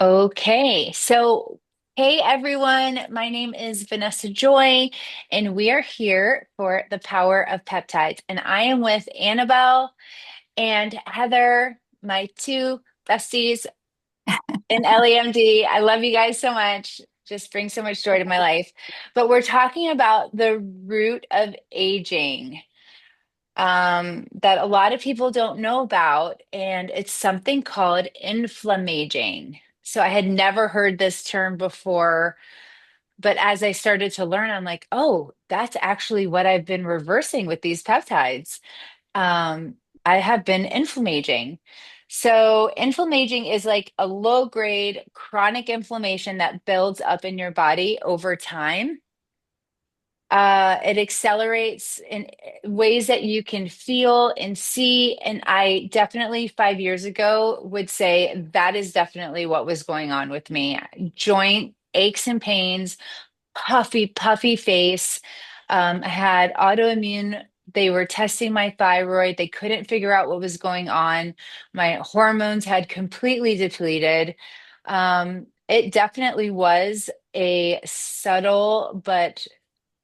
Okay, so hey everyone, my name is Vanessa Joy, and we are here for the power of peptides. And I am with Annabelle and Heather, my two besties in LEMD. I love you guys so much. Just bring so much joy to my life. But we're talking about the root of aging that a lot of people don't know about, and it's something called inflammaging. So I had never heard this term before, but as I started to learn, I'm like, oh, that's actually what I've been reversing with these peptides. I have been inflammaging. So inflammaging is like a low grade chronic inflammation that builds up in your body over time. It accelerates in ways that you can feel and see. And I definitely 5 years ago would say that is definitely what was going on with me. Joint aches and pains, puffy face. I had autoimmune. They were testing my thyroid. They couldn't figure out what was going on. My hormones had completely depleted. It definitely was a subtle but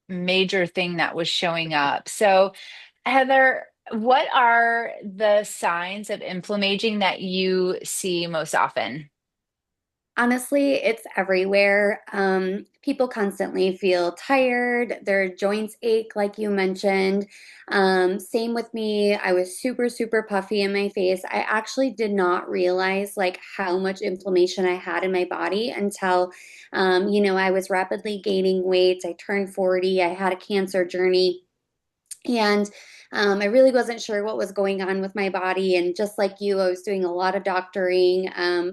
major thing that was showing up. So, Heather, what are the signs of inflammaging that you see most often? Honestly, it's everywhere. People constantly feel tired, their joints ache, like you mentioned. Same with me. I was super puffy in my face. I actually did not realize like how much inflammation I had in my body until, I was rapidly gaining weight. I turned 40. I had a cancer journey. And I really wasn't sure what was going on with my body. And just like you, I was doing a lot of doctoring.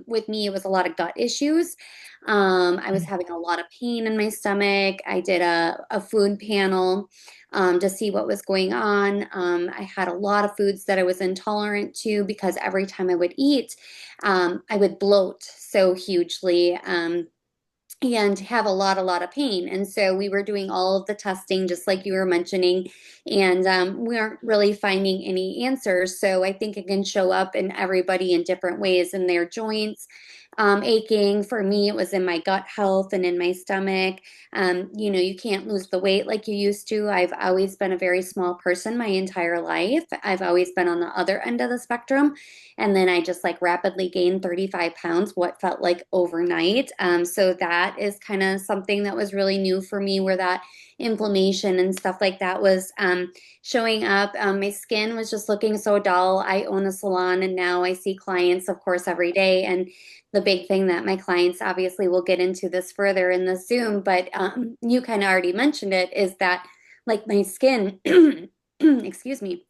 With me, it was a lot of gut issues. I was having a lot of pain in my stomach. I did a food panel to see what was going on. I had a lot of foods that I was intolerant to because every time I would eat, I would bloat so hugely. And have a lot of pain. And so we were doing all of the testing, just like you were mentioning, and we aren't really finding any answers. So I think it can show up in everybody in different ways in their joints. Aching for me, it was in my gut health and in my stomach. You can't lose the weight like you used to. I've always been a very small person my entire life. I've always been on the other end of the spectrum. And then I just like rapidly gained 35 pounds, what felt like overnight. So that is kind of something that was really new for me, where that inflammation and stuff like that was showing up. My skin was just looking so dull. I own a salon and now I see clients, of course, every day. And the big thing that my clients obviously will get into this further in the Zoom, but you kind of already mentioned it, is that like my skin, excuse me,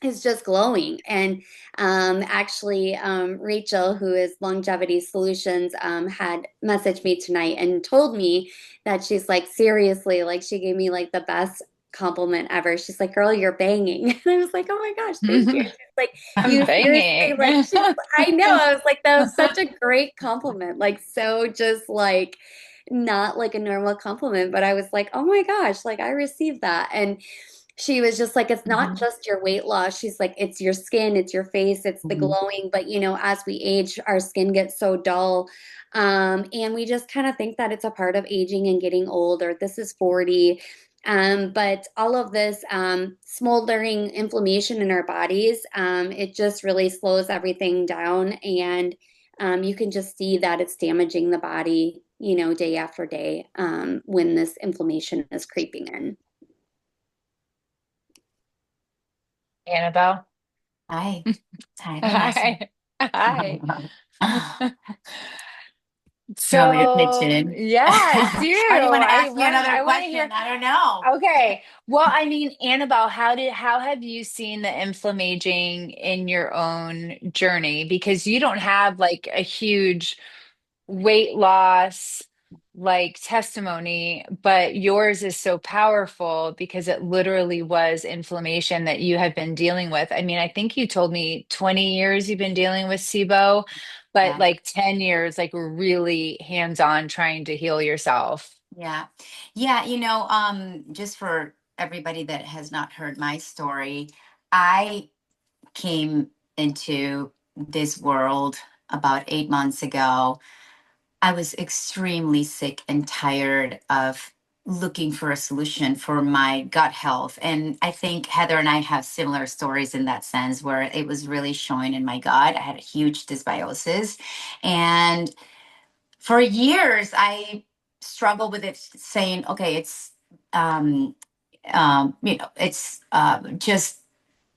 is just glowing. And actually, Rachel, who is Longevity Solutions, had messaged me tonight and told me that she's like, seriously, like she gave me like the best compliment ever. She's like, girl, you're banging. And I was like, oh my gosh, thank you. She's like, I'm you seriously, banging. like, I know. I was like, that was such a great compliment. Like, so just like, not like a normal compliment, but I was like, oh my gosh, like I received that. And she was just like, it's not Mhm. just your weight loss. She's like, it's your skin, it's your face, it's the Mhm. glowing. But as we age, our skin gets so dull. And we just kind of think that it's a part of aging and getting older. This is 40. But all of this smoldering inflammation in our bodies, it just really slows everything down. And you can just see that it's damaging the body, day after day, when this inflammation is creeping in. Annabelle. Hi. Hi, Vanessa. Hi. Hi. You want me to pitch So, in? yeah, I do. Or do you want to I ask me want to another I want to question? hear. I don't know. Okay. Well, I mean, Annabelle, how have you seen the inflammaging in your own journey? Because you don't have like a huge weight loss like testimony, but yours is so powerful because it literally was inflammation that you have been dealing with. I mean, I think you told me 20 years you've been dealing with SIBO, but Yeah. like 10 years, like really hands-on trying to heal yourself. Yeah. Yeah. Just for everybody that has not heard my story, I came into this world about 8 months ago. I was extremely sick and tired of looking for a solution for my gut health. And I think Heather and I have similar stories in that sense, where it was really showing in my gut. I had a huge dysbiosis. And for years, I struggled with it, saying, okay, um, it's just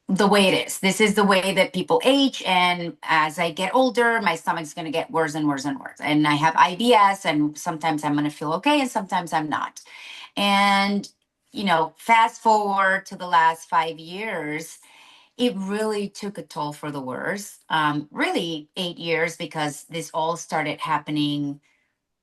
the way it is. This is the way that people age. And as I get older, my stomach's going to get worse and worse and worse. And I have IBS, and sometimes I'm going to feel okay, and sometimes I'm not. And, fast forward to the last 5 years, it really took a toll for the worse. Really, 8 years, because this all started happening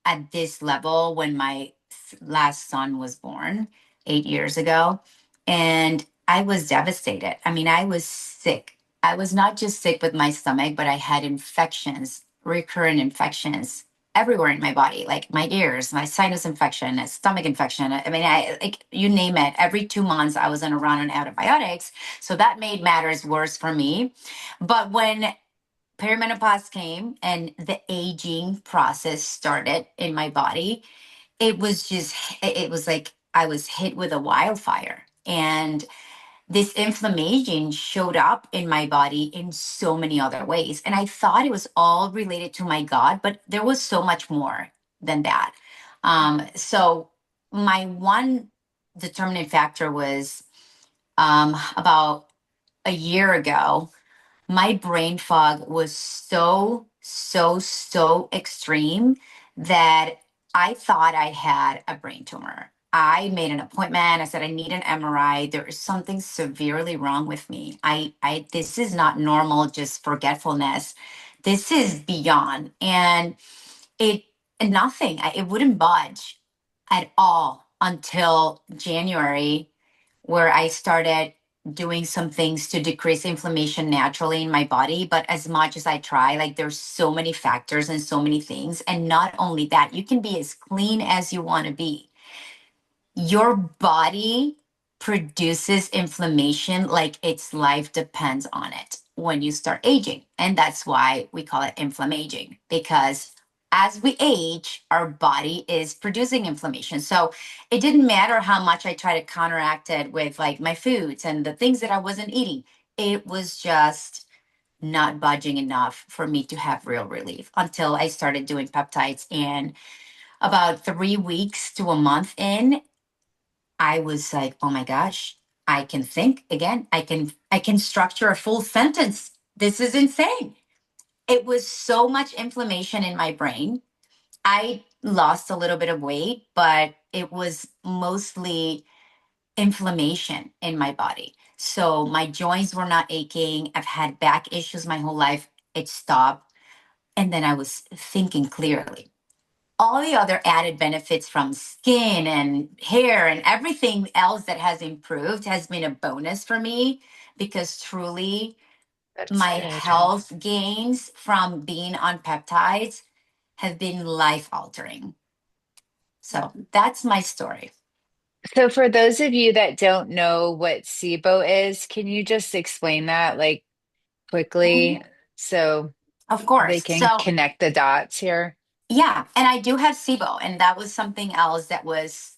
at this level when my last son was born 8 years ago. And I was devastated. I mean, I was sick. I was not just sick with my stomach, but I had infections, recurrent infections everywhere in my body, like my ears, my sinus infection, a stomach infection. I mean, I like, you name it. Every 2 months I was on a run on antibiotics. So that made matters worse for me. But when perimenopause came and the aging process started in my body, it was like I was hit with a wildfire. And this inflammation showed up in my body in so many other ways. And I thought it was all related to my gut, but there was so much more than that. So my one determining factor was about a year ago, my brain fog was so extreme that I thought I had a brain tumor. I made an appointment. I said, I need an MRI. There is something severely wrong with me. This is not normal, just forgetfulness. This is beyond. And it, nothing, it wouldn't budge at all until January, where I started doing some things to decrease inflammation naturally in my body. But as much as I try, like, there's so many factors and so many things. And not only that, you can be as clean as you want to be. Your body produces inflammation like its life depends on it when you start aging. And that's why we call it inflammaging, because as we age, our body is producing inflammation. So it didn't matter how much I try to counteract it with like my foods and the things that I wasn't eating. It was just not budging enough for me to have real relief until I started doing peptides. And about 3 weeks to a month in, I was like, oh my gosh, I can think again. I can structure a full sentence. This is insane. It was so much inflammation in my brain. I lost a little bit of weight, but it was mostly inflammation in my body. So my joints were not aching. I've had back issues my whole life. It stopped. And then I was thinking clearly. All the other added benefits from skin and hair and everything else that has improved has been a bonus for me, because truly That's my good. health gains from being on peptides have been life altering. So that's my story. So, for those of you that don't know what SIBO is, can you just explain that like quickly Mhm. so Of they course. can So connect the dots here? yeah, and I do have SIBO, and that was something else that was,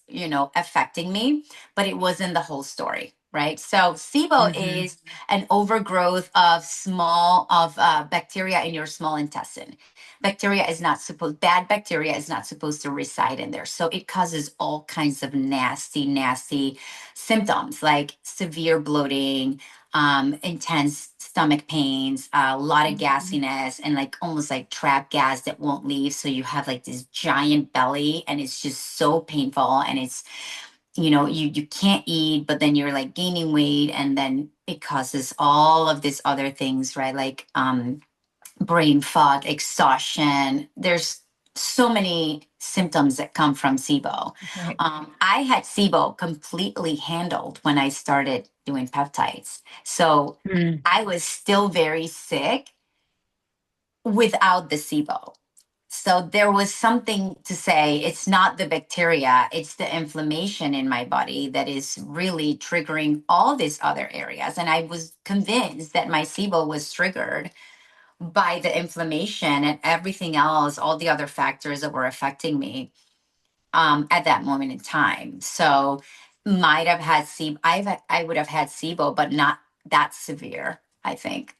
affecting me, but it wasn't the whole story, right? So SIBO Hmm. is an overgrowth of bacteria in your small intestine. Bad bacteria is not supposed to reside in there. So it causes all kinds of nasty, nasty symptoms like severe bloating, intense stomach pains, a lot of gassiness, and like almost like trap gas that won't leave. So you have like this giant belly, and it's just so painful. And it's, you can't eat, but then you're like gaining weight, and then it causes all of these other things, right? Like brain fog, exhaustion. There's so many symptoms that come from SIBO. Right. I had SIBO completely handled when I started doing peptides. So Mm. I was still very sick without the SIBO. So there was something to say, it's not the bacteria, it's the inflammation in my body that is really triggering all these other areas. And I was convinced that my SIBO was triggered by the inflammation and everything else, all the other factors that were affecting me at that moment in time. So might have had I would have had SIBO, but not that severe, I think.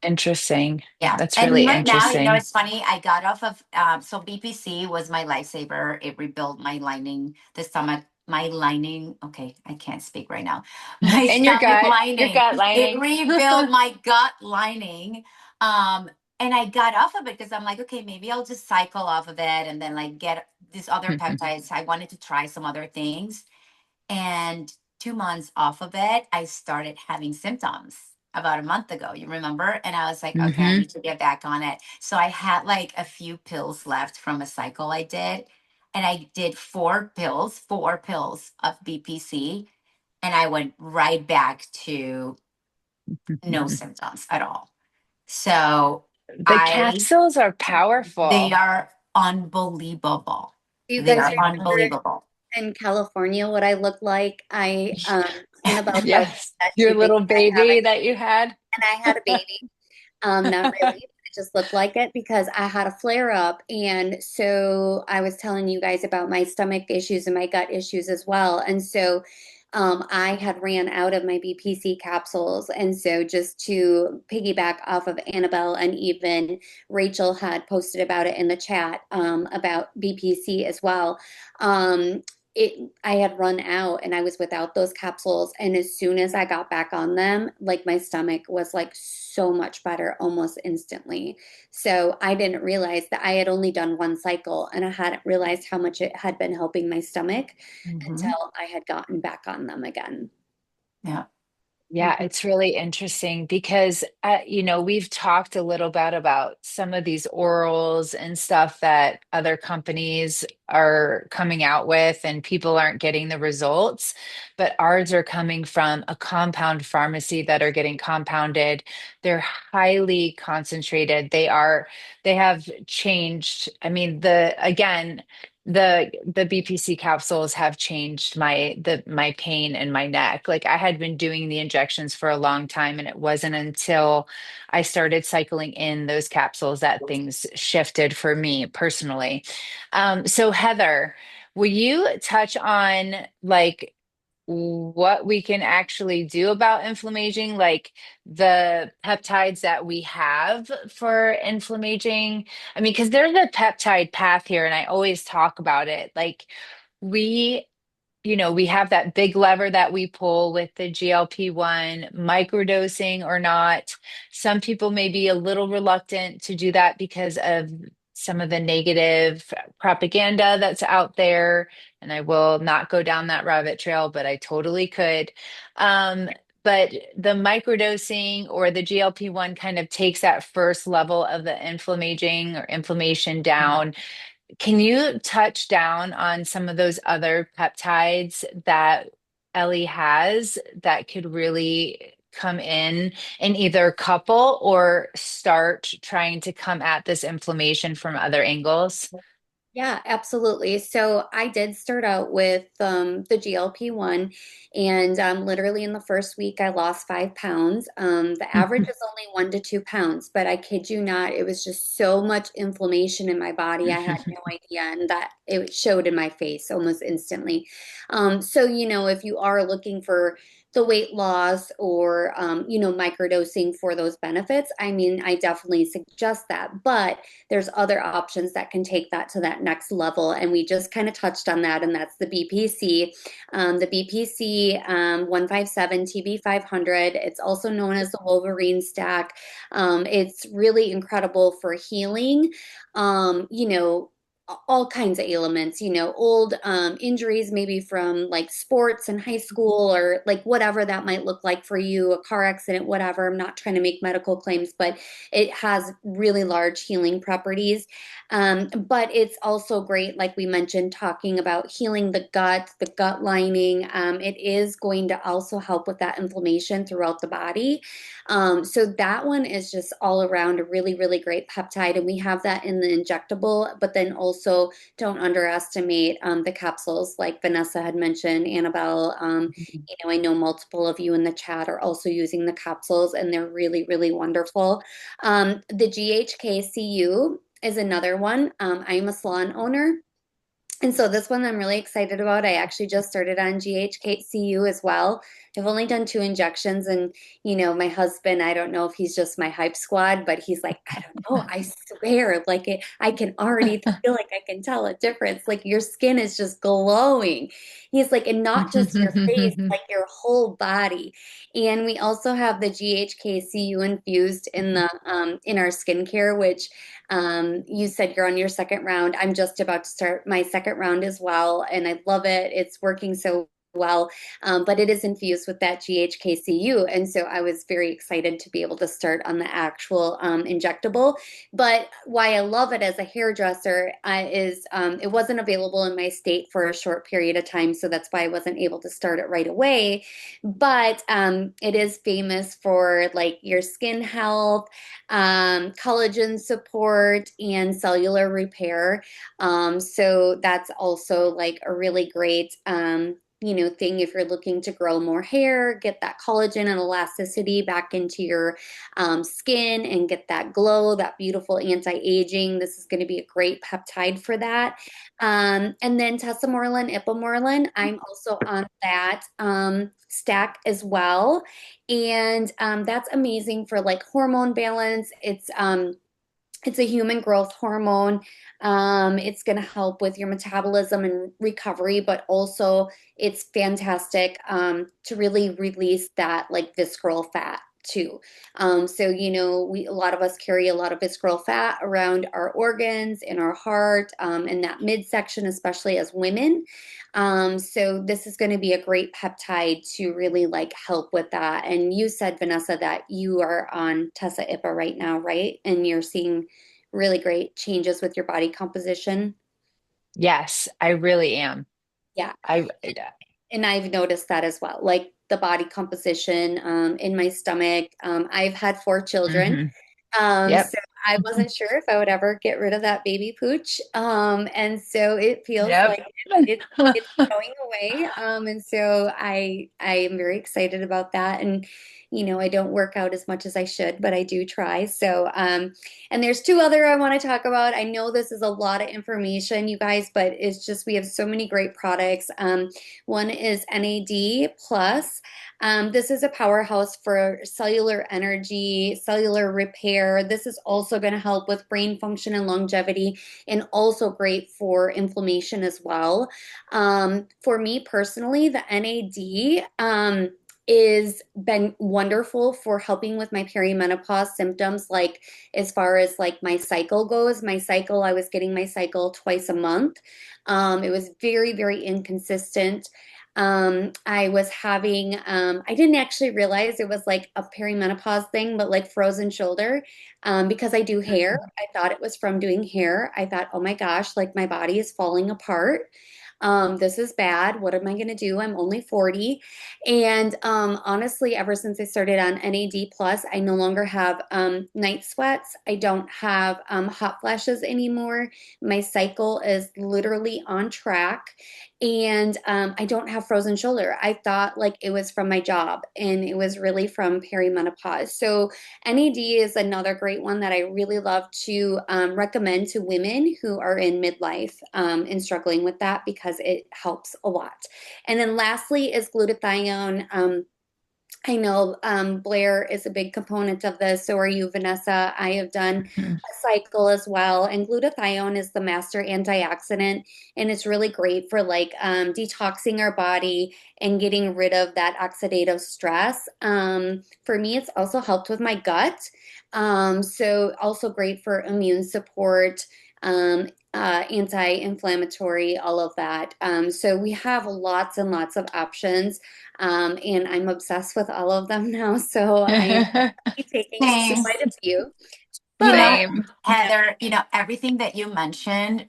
Interesting. Yeah. That's And really right now, interesting. it's funny. I got off of, so BPC was my lifesaver. It rebuilt my lining, the stomach, my lining. Okay. I can't speak right now. My And stomach your lining. gut It lining. rebuilt my gut lining. And I got off of it because I'm like, okay, maybe I'll just cycle off of it and then like get these other peptides. I wanted to try some other things. And 2 months off of it, I started having symptoms about a month ago. You remember? And I was like, okay, I Hmm. need to get back on it. So I had like a few pills left from a cycle I did. And I did 4 pills of BPC. And I went right back to no symptoms at all. So The I, capsules are they powerful. are unbelievable. You They guys are remember unbelievable. in California what I look like? Annabelle tells me Yes. that Your she thinks little I have baby it, that you had. and I had a baby. Not really. It just looked like it because I had a flare up. And so I was telling you guys about my stomach issues and my gut issues as well. And so I had ran out of my BPC capsules. And so just to piggyback off of Annabelle, and even Rachel had posted about it in the chat about BPC as well. Um, I had run out and I was without those capsules. And as soon as I got back on them, like my stomach was like so much better almost instantly. So I didn't realize that I had only done one cycle, and I hadn't realized how much it had been helping my stomach Hmm. until I had gotten back on them again. Yeah. Yeah, it's really interesting because, we've talked a little bit about some of these orals and stuff that other companies are coming out with, and people aren't getting the results. But ours are coming from a compound pharmacy that are getting compounded. They're highly concentrated. They have changed. I mean, the BPC capsules have changed my pain in my neck. Like I had been doing the injections for a long time, and it wasn't until I started cycling in those capsules that things shifted for me personally. So Heather, will you touch on like what we can actually do about inflammaging, like the peptides that we have for inflammaging? I mean, because there's a peptide path here, and I always talk about it. Like we we have that big lever that we pull with the GLP-1, microdosing or not. Some people may be a little reluctant to do that because of some of the negative propaganda that's out there. And I will not go down that rabbit trail, but I totally could. Um, but the microdosing or the GLP-1 kind of takes that first level of the inflammaging or inflammation down. Can you touch down on some of those other peptides that Ellie has that could really come in either couple or start trying to come at this inflammation from other angles? Yeah, absolutely. So I did start out with the GLP-1, and literally in the first week, I lost 5 pounds. The average is only 1 to 2 pounds, but I kid you not, it was just so much inflammation in my body. I had no idea, and that it showed in my face almost instantly. So, if you are looking for the weight loss or, microdosing for those benefits, I mean, I definitely suggest that. But there's other options that can take that to that next level. And we just kind of touched on that, and that's the BPC, the BPC 157 TB-500. It's also known as the Wolverine stack. It's really incredible for healing. All kinds of ailments, old injuries, maybe from like sports in high school, or like whatever that might look like for you, a car accident, whatever. I'm not trying to make medical claims, but it has really large healing properties. But it's also great, like we mentioned, talking about healing the gut lining. It is going to also help with that inflammation throughout the body. So that one is just all around a really, really great peptide. And we have that in the injectable, but then also also don't underestimate the capsules like Vanessa had mentioned, Annabelle. I know multiple of you in the chat are also using the capsules, and they're really, really wonderful. The GHK-Cu is another one. I am a salon owner. And so this one I'm really excited about. I actually just started on GHK-Cu as well. I've only done 2 injections, and my husband, I don't know if he's just my hype squad, but he's like, I don't know, I swear, like I can already feel like I can tell a difference. Like your skin is just glowing. He's like, and not just your face, like your whole body. And we also have the GHK-Cu infused in our skincare, which you said you're on your second round. I'm just about to start my second round as well, and I love it. It's working so well, but it is infused with that GHK-Cu, and so I was very excited to be able to start on the actual injectable. But why I love it as a hairdresser is it wasn't available in my state for a short period of time, so that's why I wasn't able to start it right away. But it is famous for like your skin health, collagen support, and cellular repair. So that's also like a really great thing if you're looking to grow more hair, get that collagen and elasticity back into your skin and get that glow, that beautiful anti-aging. This is going to be a great peptide for that. And then Tesamorelin Ipamorelin, I'm also on that stack as well. And that's amazing for like hormone balance. It's a human growth hormone. It's going to help with your metabolism and recovery, but also it's fantastic to really release that like visceral fat too. So we a lot of us carry a lot of visceral fat around our organs in our heart, in that midsection, especially as women. So this is going to be a great peptide to really like help with that. And you said, Vanessa, that you are on Tessa Ipa right now, right? And you're seeing really great changes with your body composition. Yes, I really am. Yeah. I And I've noticed that as well, like the body composition in my stomach. I've had 4 children. mhm. Yep. So I wasn't sure if I would ever get rid of that baby pooch. And so it feels Yep. like it's going away. And so I am very excited about that. And I don't work out as much as I should, but I do try. So and there's 2 other I want to talk about. I know this is a lot of information, you guys, but it's just we have so many great products. One is NAD plus. This is a powerhouse for cellular energy, cellular repair. This is also going to help with brain function and longevity, and also great for inflammation as well. For me personally, the NAD is been wonderful for helping with my perimenopause symptoms, like as far as like my cycle goes. My cycle, I was getting my cycle twice a month. It was very, very inconsistent. I was having, I didn't actually realize it was like a perimenopause thing, but like frozen shoulder, because I do hair. I thought it was from doing hair. I thought, oh my gosh, like my body is falling apart. This is bad. What am I going to do? I'm only 40. And honestly, ever since I started on NAD plus, I no longer have night sweats. I don't have hot flashes anymore. My cycle is literally on track. And I don't have frozen shoulder. I thought like it was from my job, and it was really from perimenopause. So NAD is another great one that I really love to recommend to women who are in midlife and struggling with that, because it helps a lot. And then lastly is glutathione. I know Blair is a big component of this. So are you, Vanessa. I have done Mhm. a cycle as well. And glutathione is the master antioxidant. And it's really great for like detoxing our body and getting rid of that oxidative stress. For me, it's also helped with my gut. So also great for immune support. Anti-inflammatory, all of that. So we have lots and lots of options. And I'm obsessed with all of them now. So I am taking Same. quite a few. You But know, Same. Heather, everything that you mentioned,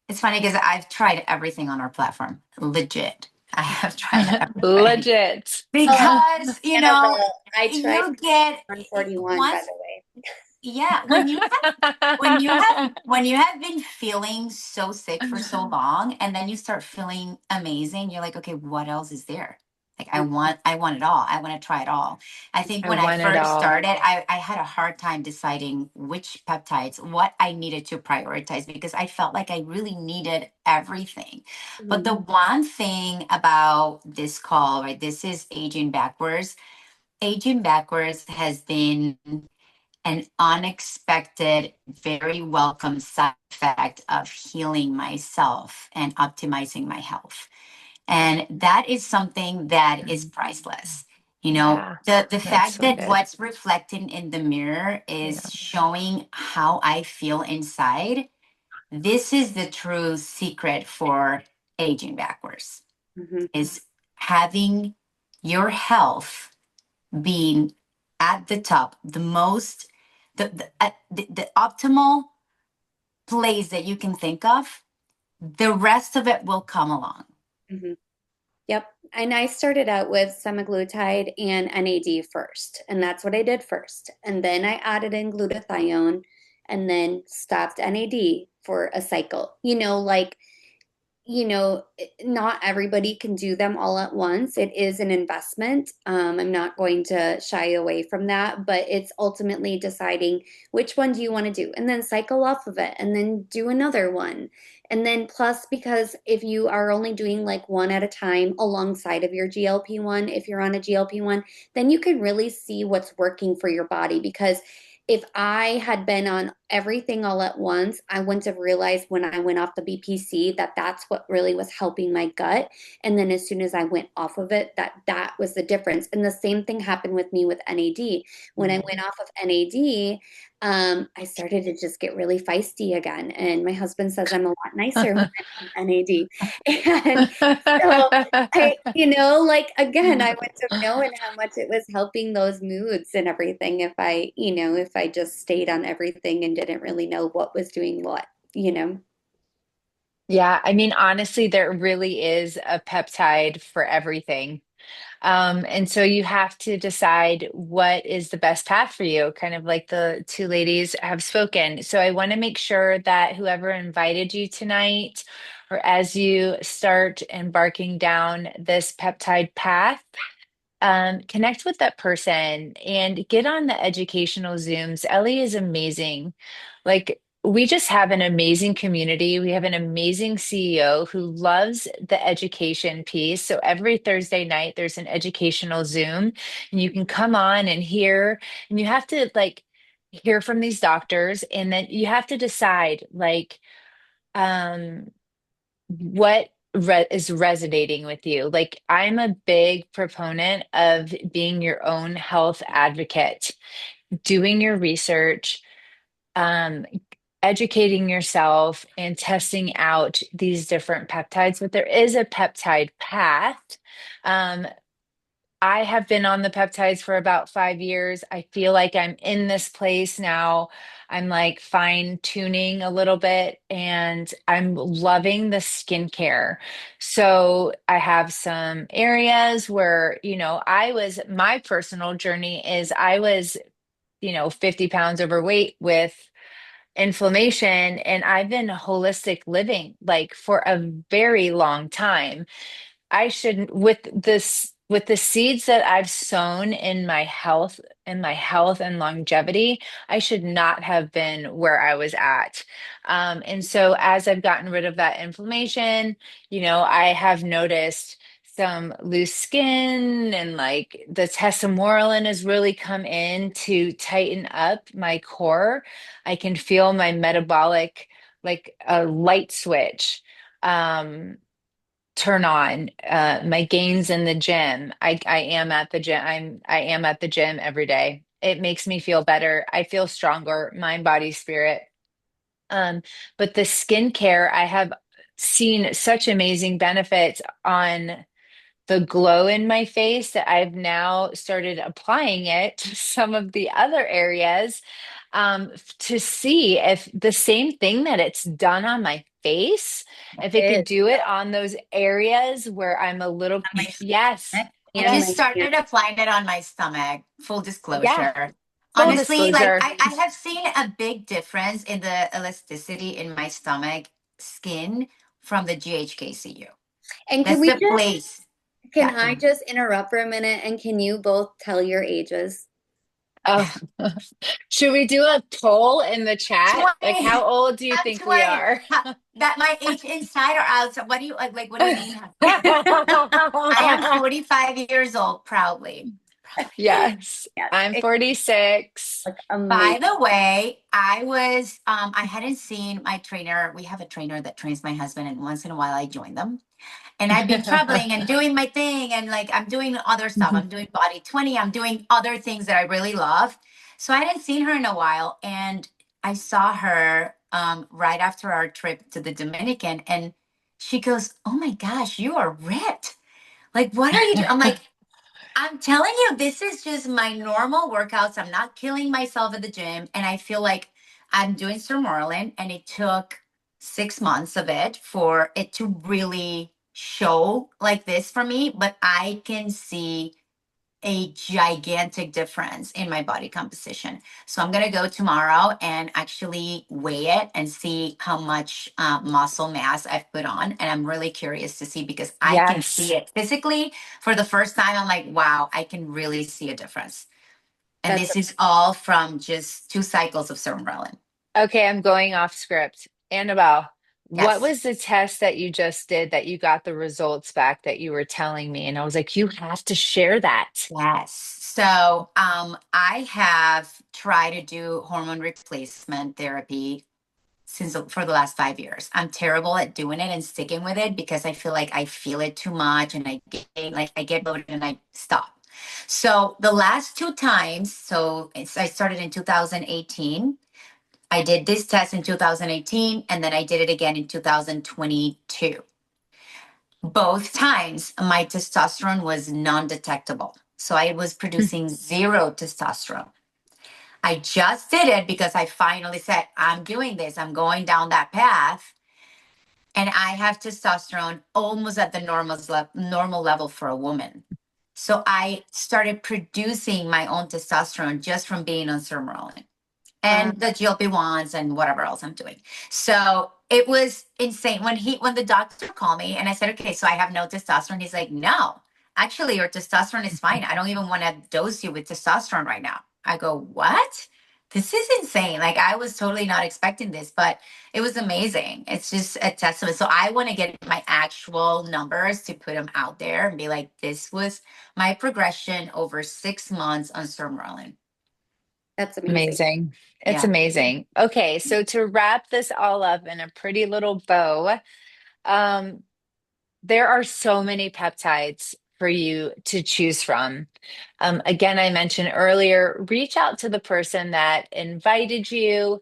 it's funny because I've tried everything on our platform. Legit. I have tried everything. Legit. oh, Because, Annabelle, I tried you get 141, by once the way. yeah, when you have been feeling so sick for so long and then you start feeling amazing, you're like, okay, what else is there? Like I want it all. I want to try it all. I think I when I want it first all. started, I had a hard time deciding which peptides, what I needed to prioritize because I felt like I really needed everything. But Mhm. the one thing about this call, right, this is aging backwards. Aging backwards has been an unexpected, very welcome side effect of healing myself and optimizing my health. And that is something that is priceless. You know, Yeah, the that's fact so that good. what's reflecting in the mirror Yeah. is showing how I feel inside. This is the true secret for aging backwards Mhm. is having your health being at the top, the most, the optimal place that you can think of, the rest of it will come along. Mhm. Yep. And I started out with semaglutide and NAD first, and that's what I did first. And then I added in glutathione and then stopped NAD for a cycle. Like not everybody can do them all at once. It is an investment. I'm not going to shy away from that, but it's ultimately deciding which one do you want to do and then cycle off of it and then do another one. And then plus, because if you are only doing like one at a time alongside of your GLP-1, if you're on a GLP-1, then you can really see what's working for your body because if I had been on everything all at once, I wouldn't have realized when I went off the BPC that that's what really was helping my gut. And then as soon as I went off of it, that was the difference. And the same thing happened with me with NAD. When I went off of NAD, I started to just get really feisty again. And my husband says I'm a lot nicer when I'm on NAD. And so like again, I wouldn't have known how much it was helping those moods and everything if I just stayed on everything and didn't really know what was doing what. Yeah, I mean, honestly, there really is a peptide for everything. And so you have to decide what is the best path for you, kind of like the two ladies have spoken. So I want to make sure that whoever invited you tonight, or as you start embarking down this peptide path, connect with that person and get on the educational Zooms. Ellie is amazing. Like, we just have an amazing community. We have an amazing CEO who loves the education piece. So every Thursday night, there's an educational Zoom, and you can come on and hear, and you have to like hear from these doctors, and then you have to decide um, what is resonating with you. Like, I'm a big proponent of being your own health advocate, doing your research, um, educating yourself, and testing out these different peptides. But there is a peptide path. Um, I have been on the peptides for about 5 years. I feel like I'm in this place now. I'm like fine tuning a little bit and I'm loving the skincare. So I have some areas where, my personal journey is I was, 50 pounds overweight with inflammation, and I've been holistic living like for a very long time. I shouldn't with the seeds that I've sown in my health and longevity, I should not have been where I was at. And so as I've gotten rid of that inflammation, I have noticed some loose skin, and like the Tesamorelin has really come in to tighten up my core. I can feel my metabolic like a light switch. Turn on my gains in the gym. I am at the gym. I am at the gym every day. It makes me feel better. I feel stronger, mind, body, spirit. um but the skincare, I have seen such amazing benefits on the glow in my face that I've now started applying it to some of the other areas, to see if the same thing that it's done on my face, if it It could is do it on those areas where I'm a little, on my yes, stomach I and yes, just my hands. started applying it on my stomach, full yeah. disclosure. Full Honestly, like disclosure. I have seen a big difference in the elasticity in my stomach skin from the GHK-Cu. And That's the place. can Yeah, I just interrupt for a minute and can you both tell your ages? Oh, should we do a poll in the chat? Like, 20. how old do you I'm think we 20. are? That my age inside or outside? What do you like? What do you mean? I am 45 years old, proudly. Proudly. Yes, Yes, I'm it's 46. like By amazing. the way, I hadn't seen my trainer. We have a trainer that trains my husband, and once in a while I join them. And I've been traveling and doing my thing, and like I'm doing other stuff. I'm doing Body 20, I'm doing other things that I really love. So I hadn't seen her in a while, and I saw her right after our trip to the Dominican, and she goes, "Oh my gosh, you are ripped. Like, what are you doing?" I'm like, I'm telling you, this is just my normal workouts. I'm not killing myself at the gym. And I feel like I'm doing Sermorelin, and it took 6 months of it for it to really show like this for me. But I can see a gigantic difference in my body composition. So I'm going to go tomorrow and actually weigh it and see how much muscle mass I've put on. And I'm really curious to see because I can see Yes, it physically for the first time. I'm like, wow, I can really see a difference. And That's this is all from just 2 cycles of Sermorelin. okay, I'm going off script. Annabelle, what Yes. was the test that you just did that you got the results back that you were telling me? And I was like, you have to share that. Yes. So I have tried to do hormone replacement therapy since for the last 5 years. I'm terrible at doing it and sticking with it because I feel like I feel it too much and I get bloated and I stop. So the last 2 times, I started in 2018. I did this test in 2018 and then I did it again in 2022. Both times my testosterone was non-detectable. So I was producing zero testosterone. I just did it because I finally said, I'm doing this. I'm going down that path. And I have testosterone almost at the normal level for a woman. So I started producing my own testosterone just from being on Sermorelin wow. and the GLP-1s and whatever else I'm doing. So it was insane when the doctor called me and I said, okay, so I have no testosterone. He's like, no, actually your testosterone is fine. I don't even want to dose you with testosterone right now. I go, what? This is insane. Like I was totally not expecting this, but it was amazing. It's just a testament. So I want to get my actual numbers to put them out there and be like, this was my progression over 6 months on Sermorelin. That's amazing. Amazing. It's Yeah. amazing. Okay, so to wrap this all up in a pretty little bow, um, there are so many peptides for you to choose from. Again, I mentioned earlier, reach out to the person that invited you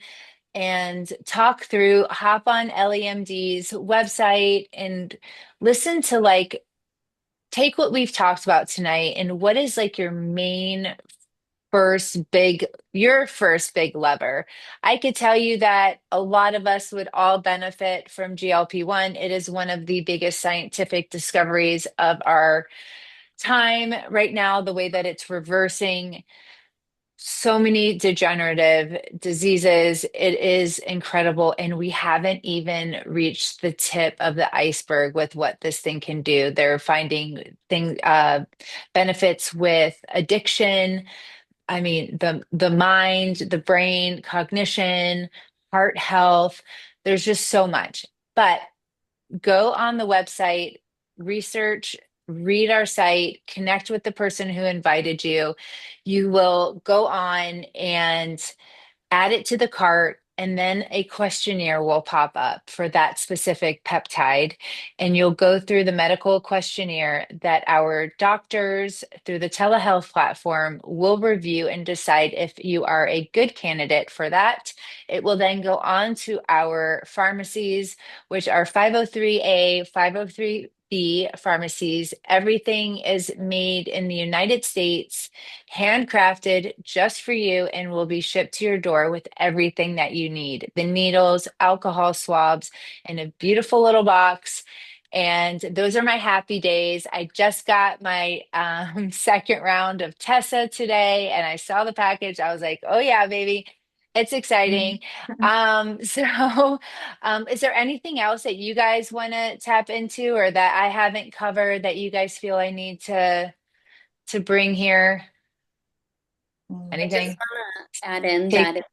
and talk through, hop on Elliemd's website and listen to like, take what we've talked about tonight and what is like your first big lever. I could tell you that a lot of us would all benefit from GLP-1. It is one of the biggest scientific discoveries of our time right now, the way that it's reversing so many degenerative diseases. It is incredible. And we haven't even reached the tip of the iceberg with what this thing can do. They're finding benefits with addiction. I mean, the mind, the brain, cognition, heart health, there's just so much. But go on the website, research, read our site, connect with the person who invited you. You will go on and add it to the cart, and then a questionnaire will pop up for that specific peptide. And you'll go through the medical questionnaire that our doctors through the telehealth platform will review and decide if you are a good candidate for that. It will then go on to our pharmacies, which are 503A, 503B pharmacies. Everything is made in the United States, handcrafted just for you, and will be shipped to your door with everything that you need: the needles, alcohol swabs, in a beautiful little box. And those are my happy days. I just got my second round of Tessa today, and I saw the package. I was like, oh, yeah, baby. It's exciting. So, is there anything else that you guys want to tap into or that I haven't covered that you guys feel I need to bring here? I just Anything? want to add in Take, that it's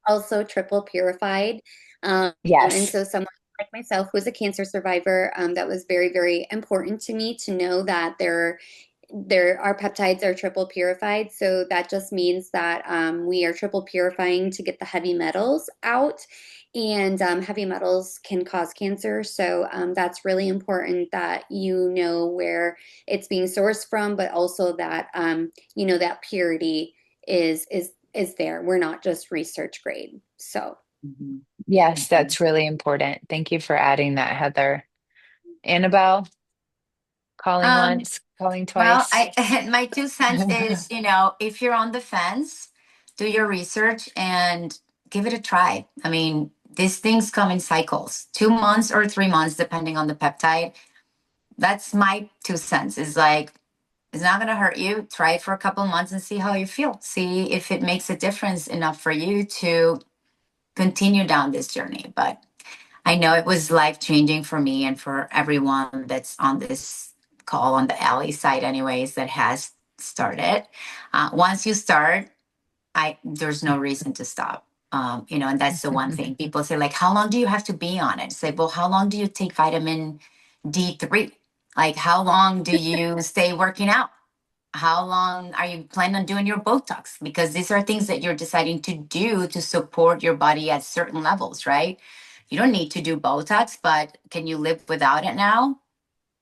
also triple purified. And yes. so someone like myself who was a cancer survivor, that was very, very important to me to know that our peptides are triple purified. So that just means that we are triple purifying to get the heavy metals out. And heavy metals can cause cancer. So that's really important that you know where it's being sourced from, but also that that purity is there. We're not just research grade. So Mhm. Yes, Mhm. that's really important. Thank you for adding that, Heather. Annabelle, calling Um, once, calling well, twice. I my 2 cents is, if you're on the fence, do your research and give it a try. I mean, these things come in cycles, 2 months or 3 months, depending on the peptide. That's my 2 cents. Is like, it's not gonna hurt you. Try it for a couple months and see how you feel. See if it makes a difference enough for you to continue down this journey. But I know it was life changing for me and for everyone that's on this call on the alley side, anyways, that has started. Once you start, I there's no reason to stop. And that's the one thing people say, like, how long do you have to be on it? Say, well, how long do you take vitamin D3? Like, how long do you stay working out? How long are you planning on doing your Botox? Because these are things that you're deciding to do to support your body at certain levels, right? You don't need to do Botox, but can you live without it now?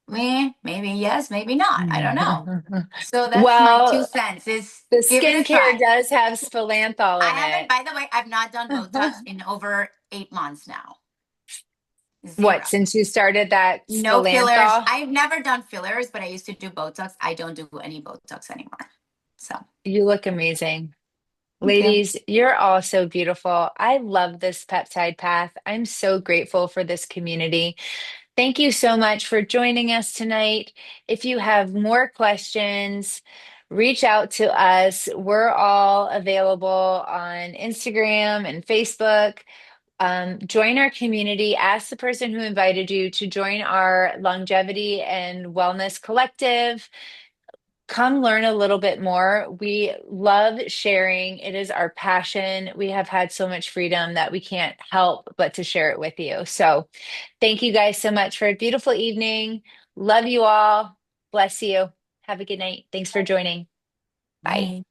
Maybe yes, maybe not. I don't know. So that's my two Well, cents is the give it a skincare try. does have spilanthol I in haven't, it. by the way, I've not done Botox in over 8 months now. What, Zero. since you started that No fillers. spilanthol? I've never done fillers, but I used to do Botox. I don't do any Botox anymore. So You look amazing. thank you. Ladies, you're all so beautiful. I love this peptide path. I'm so grateful for this community. Thank you so much for joining us tonight. If you have more questions, reach out to us. We're all available on Instagram and Facebook. Join our community. Ask the person who invited you to join our longevity and wellness collective. Come learn a little bit more. We love sharing. It is our passion. We have had so much freedom that we can't help but to share it with you. So, thank you guys so much for a beautiful evening. Love you all. Bless you. Have a good night. Thanks for joining. Bye. Bye.